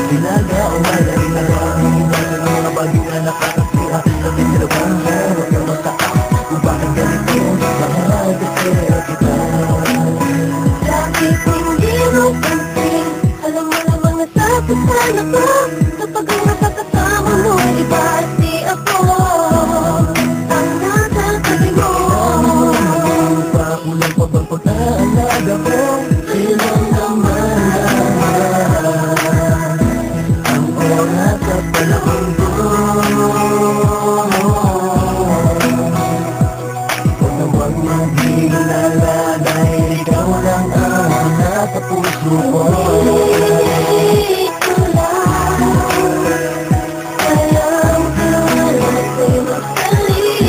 Dinaga o malaking nagpapilitan ng mga bagay na nakakasira sa tinilawang huwag kang mataas kung bakit ganito. Mahal kasi kita. Bakit hindi mo pansin? Alam mo namang nasasasan ako kapag ang nakakasama mo iba at di ako ang nasa tabi mo. Kulang pa bang pagkaalaga ko? Ilang naman ang oras at panahon ko. Huwag na huwag mag-iinala dahil ikaw lang ang nasa puso ko. Ito lang alam ko alam ko'y magsaling.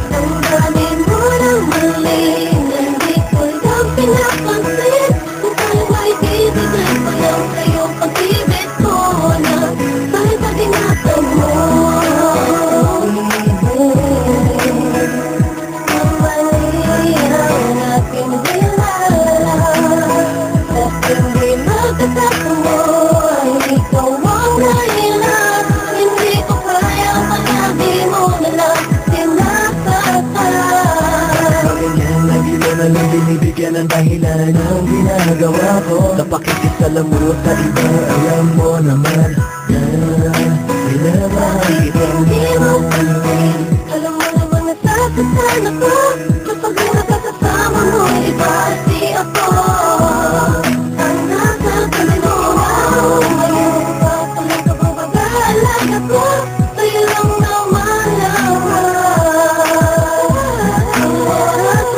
Ang dami mo ng mali na hindi ko lang pinapansin. Kung tayo ay bibigay ko lang sa'yo pag-ibig ko na kahit pag ingatan mo. Ang mali ang aking dinala at hindi magkasama ay ikaw ang dahilan. Hindi ko kaya palagi mo nalang sinasaktan. Ganyan lagi mo na lang binibigyan ng dahilan ang ginagawa ko. Napakikisala mo sa iba, alam mo naman yan. Pinabahagi kita. Hindi mo pansin, alam mo naman nasasasan ako kapag ang nakakasama mo iba at di ako ang nasa tabi mo. Ngayon pa tuloy ka bang pag-aalaga ko? Sa'yo lang naman ang oras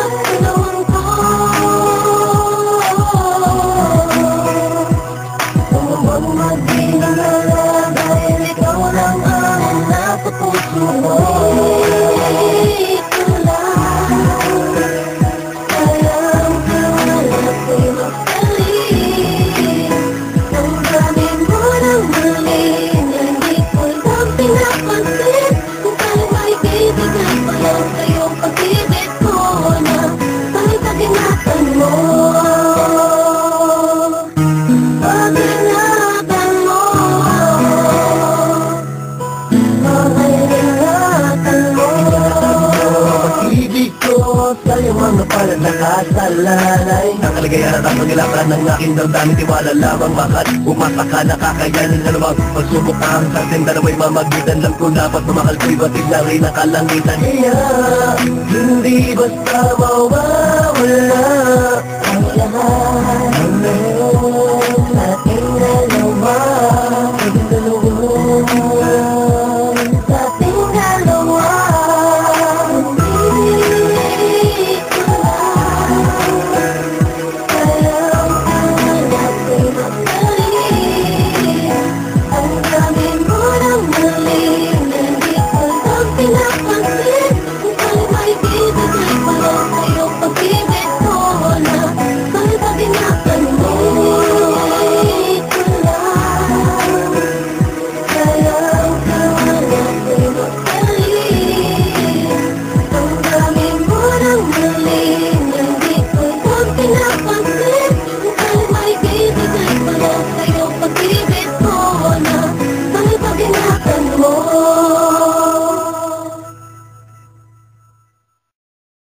at panahon ko. Huwag mag-iinala dahil ikaw lang ang nasa puso ko. Ito lang alam ko alam ko'y magsaling. Ang dami mo ng mali na hindi ko lang pinapansin. Kung tayo ay bibigay ko lang sa'yo pag-ibig ko na kahit pag ingatan mo. Pag-ingatan mo, pag-ingatan mo. Pag-ibig ko sa'yo mga palad nakasalalay. Ang kaligayahan at ang pagkilapran ng aking damdamin, tiwala lamang mahal. Umasa ka nakakayanin na namang pagsubok ang sa'ting dalawa'y mamagitan. Alam ko dapat mamakal ko'y batid na rin ang kalangitan. Kaya hindi basta mawawala ang lahat. Ang meron ating